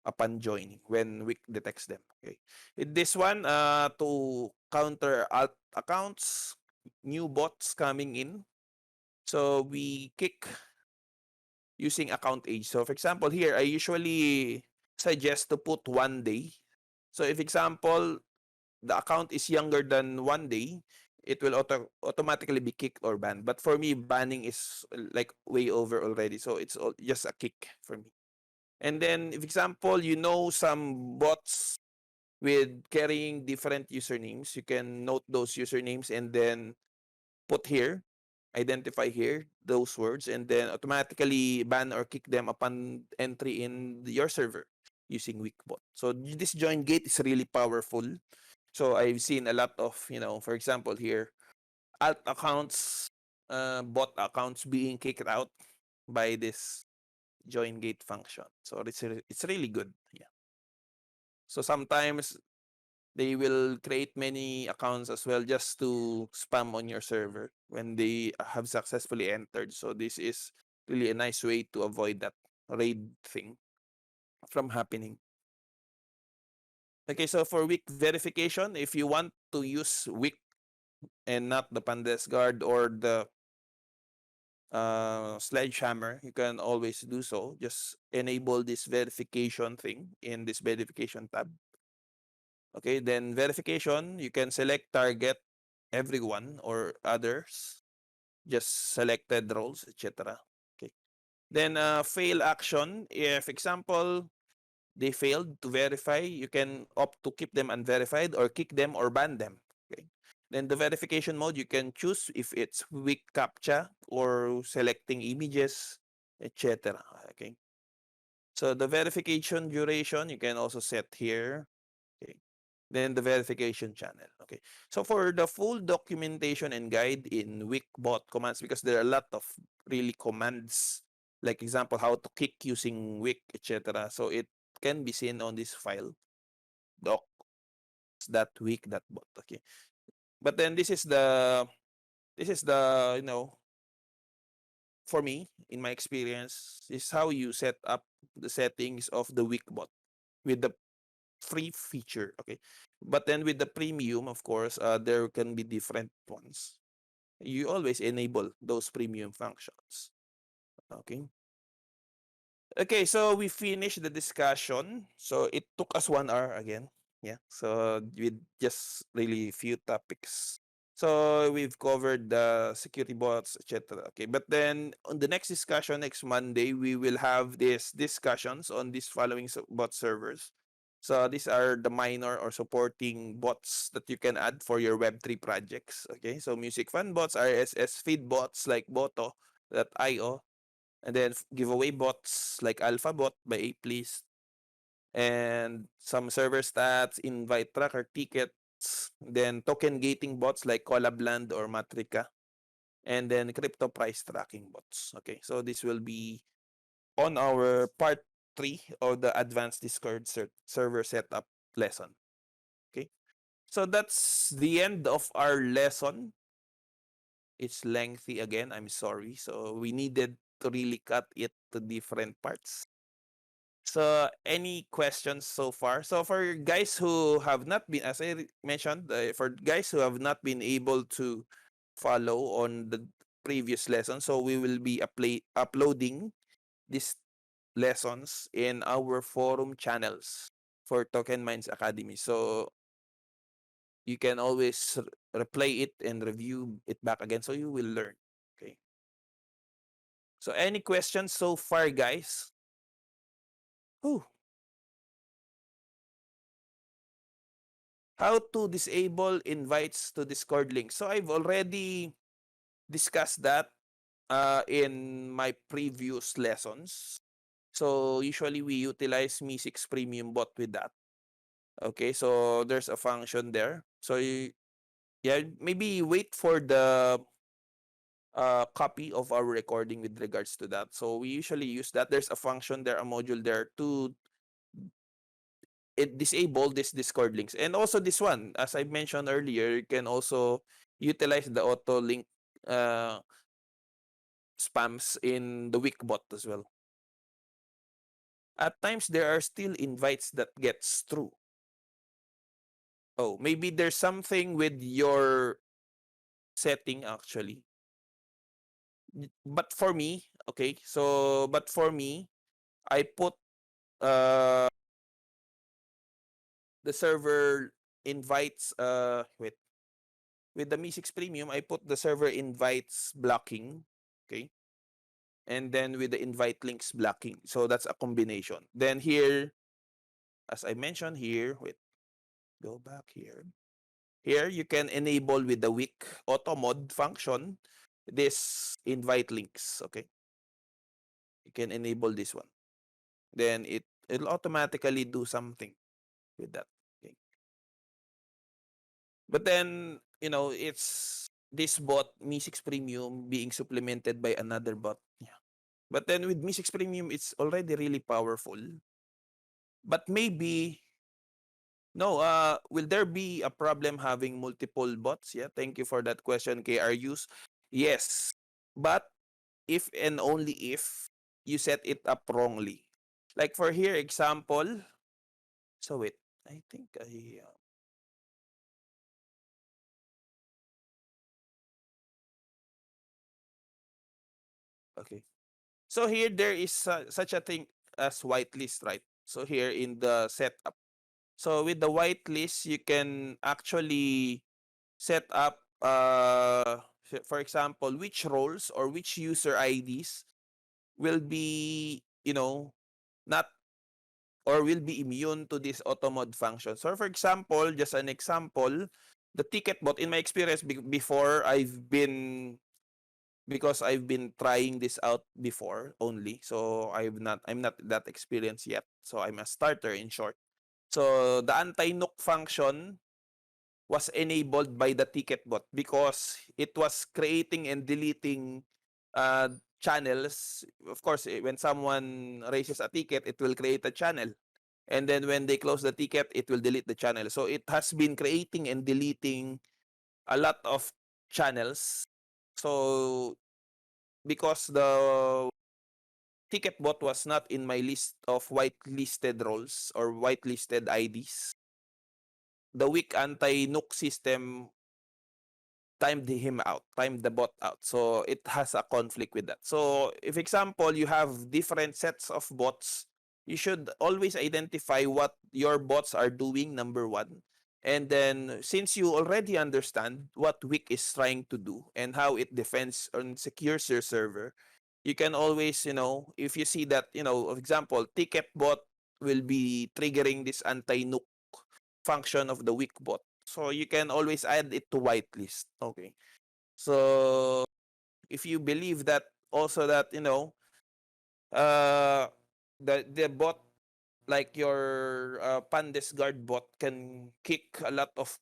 upon joining when Wick detects them. Okay. With this one, to counter alt accounts, new bots coming in. So we kick using account age. So for example, here I usually suggest to put 1 day. So if example, the account is younger than 1 day, it will automatically be kicked or banned. But for me, banning is like way over already. So it's just a kick for me. And then, if example, some bots with carrying different usernames, you can note those usernames and then put here, identify here those words, and then automatically ban or kick them upon entry in your server using Wickbot. So this join gate is really powerful. So I've seen a lot of, for example here, alt accounts, bot accounts being kicked out by this join gate function. So it's really good. Yeah. So sometimes they will create many accounts as well just to spam on your server when they have successfully entered. So this is really a nice way to avoid that raid thing from happening. Okay, so for weak verification, if you want to use weak and not the Pandas Guard or the Sledgehammer, you can always do so. Just enable this verification thing in this verification tab. Okay, then verification, you can select target everyone or others, just selected roles, etc. Okay. Then fail action, if example, they failed to verify, you can opt to keep them unverified or kick them or ban them. Okay. Then the verification mode, you can choose if it's weak captcha or selecting images, etc. Okay. So the verification duration, you can also set here. Okay. Then the verification channel. Okay. So for the full documentation and guide in Wickbot commands, because there are a lot of really commands, like example, how to kick using Wick, etc. So it can be seen on this file, docs.wick.bot. Okay. But then this is the, for me, in my experience, is how you set up the settings of the Wickbot with the free feature. Okay. But then with the premium, of course, there can be different ones. You always enable those premium functions. Okay. Okay, so we finished the discussion. So it took us 1 hour again. Yeah. So with just really few topics. So we've covered the security bots, etc. Okay. But then on the next discussion, next Monday, we will have these discussions on these following bot servers. So these are the minor or supporting bots that you can add for your Web3 projects. Okay. So music fan bots, RSS feed bots like Boto.io, and then giveaway bots like Alpha Bot by Aplist, and some server stats, invite tracker tickets, then token gating bots like Collabland or Matrica, and then crypto price tracking bots. Okay, so this will be on our part 3 of the advanced Discord server setup lesson. Okay, so that's the end of our lesson. It's lengthy again, I'm sorry. So we needed to really cut it to different parts. So any questions so far? So for guys who have not been, as I mentioned, for guys who have not been able to follow on the previous lesson, so we will be uploading these lessons in our forum channels for TokenMinds Academy. So you can always replay it and review it back again, so you will learn. Okay. So any questions so far, guys? Whew. How to disable invites to Discord links. So I've already discussed that in my previous lessons. So usually we utilize Mi6 Premium Bot with that. Okay, so there's a function there. So yeah, maybe wait for the copy of our recording with regards to that. So we usually use that. There's a function there, a module there to disable this Discord links. And also this one, as I mentioned earlier, you can also utilize the auto link uh, spams in the Wick bot as well. At times, there are still invites that gets through. Oh, maybe there's something with your setting actually. But for me, okay, so but for me, I put uh the server invites wait, with the Mi6 Premium, I put the server invites blocking, okay? And then with the invite links blocking. So that's a combination. Then here, as I mentioned here, wait, go back here. Here, you can enable with the Wick auto mod function this invite links, okay? You can enable this one. Then it'll automatically do something with that. Okay. But then, it's this bot, Mi6 Premium, being supplemented by another bot. Yeah. But then with Mi6 Premium, it's already really powerful. But maybe, no, will there be a problem having multiple bots? Yeah, thank you for that question, KRUs. Yes, but if and only if you set it up wrongly. Like for here, example, so wait, I think okay. So here there is such a thing as whitelist, right? So here in the setup. So with the whitelist, you can actually set up, for example, which roles or which user IDs will be, not or will be immune to this auto mod function. So for example, just an example, the ticket bot, in my experience before, because I've been trying this out before only. So I'm not that experienced yet. So I'm a starter in short. So the AntiNook function was enabled by the ticket bot because it was creating and deleting channels. Of course, when someone raises a ticket, it will create a channel. And then when they close the ticket, it will delete the channel. So it has been creating and deleting a lot of channels. So because the ticket bot was not in my list of whitelisted roles or whitelisted IDs, the weak anti-Nook system timed the bot out. So it has a conflict with that. So if example, you have different sets of bots, you should always identify what your bots are doing, number one. And then since you already understand what Wick is trying to do and how it defends and secures your server, you can always, if you see that, for example, ticket bot will be triggering this anti-Nook function of the Wick bot. So you can always add it to whitelist. Okay. So if you believe that also that, uh, the bot, like your Pandes Guard bot, can kick a lot of,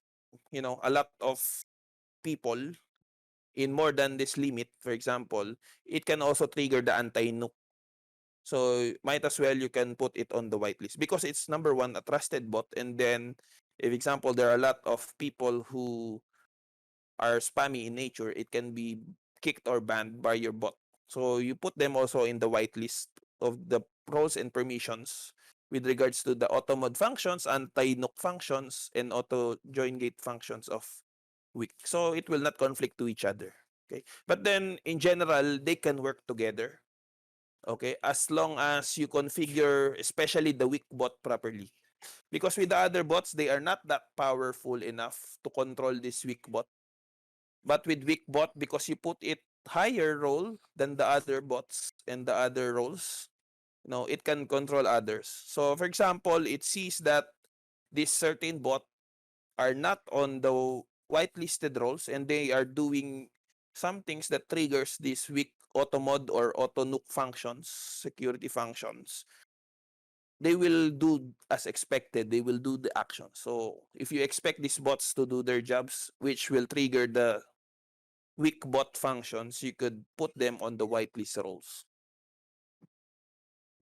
a lot of people in more than this limit. For example, it can also trigger the AntiNook. So might as well you can put it on the whitelist because it's number one, a trusted bot. And then, if example, there are a lot of people who are spammy in nature, it can be kicked or banned by your bot. So you put them also in the whitelist of the roles and permissions with regards to the auto mod functions, anti-nook functions, and auto join gate functions of Wick. So it will not conflict to each other. Okay. But then in general, they can work together. Okay. As long as you configure, especially the Wick bot properly. Because with the other bots, they are not that powerful enough to control this Wick bot. But with Wick bot, because you put it higher role than the other bots and the other roles, it can control others. So for example, it sees that this certain bot are not on the whitelisted roles and they are doing some things that triggers this weak auto mod or auto nuke functions, security functions. They will do as expected. They will do the action. So if you expect these bots to do their jobs, which will trigger the weak bot functions, you could put them on the whitelist roles.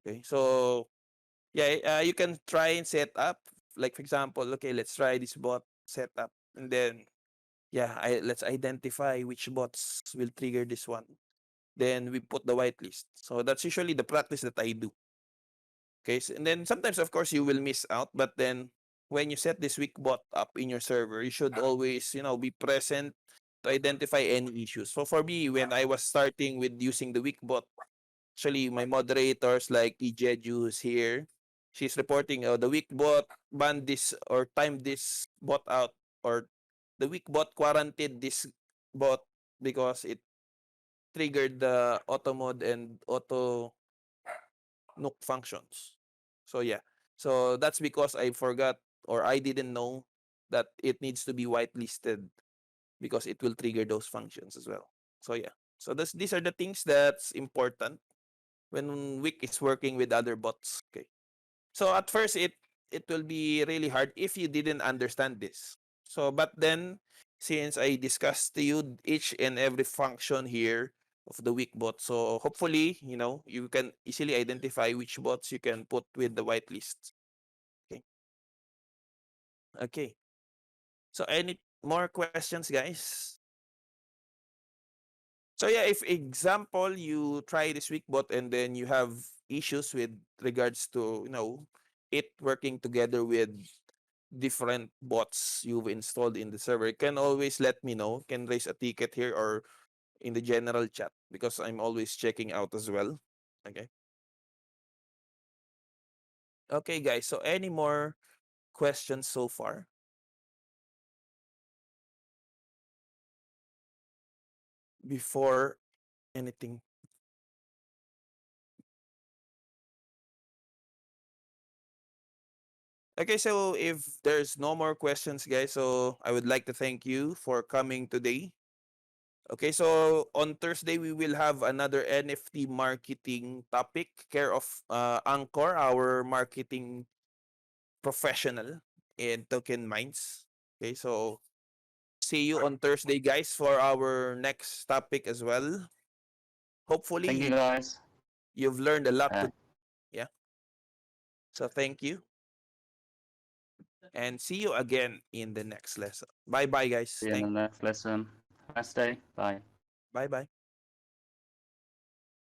Okay, so yeah, you can try and set up. Like for example, okay, let's try this bot setup, and then yeah, let's identify which bots will trigger this one. Then we put the whitelist. So that's usually the practice that I do. Okay, so, and then sometimes of course you will miss out, but then when you set this weak bot up in your server, you should always be present to identify any issues. So for me, when I was starting with using the weak bot, actually my moderators like Ijeju who's here, she's reporting the weak bot banned this or timed this bot out, or the weak bot quarantined this bot because it triggered the auto mod and auto nuke functions. So yeah. So that's because I forgot or I didn't know that it needs to be whitelisted because it will trigger those functions as well. So yeah. So these are the things that's important when Wick is working with other bots. Okay. So at first it will be really hard if you didn't understand this. So but then since I discussed to you each and every function here of the Wick bot, so hopefully you can easily identify which bots you can put with the whitelist. Okay. Okay. So any more questions, guys? So yeah, if example you try this weak bot and then you have issues with regards to it working together with different bots you've installed in the server, you can always let me know. Can raise a ticket here or in the general chat because I'm always checking out as well. Okay. Okay, guys. So any more questions so far before anything? Okay, so if there's no more questions, guys, so I would like to thank you for coming today. Okay, so on Thursday, we will have another NFT marketing topic, care of Anchor, our marketing professional in TokenMinds. Okay, so see you on Thursday, guys, for our next topic as well. Hopefully, Thank you, guys. you've learned a lot Uh, to. Yeah, so thank you and see you again in the next lesson. Bye bye, guys. See you in Thank the next lesson. Have a nice day. Bye. Bye bye.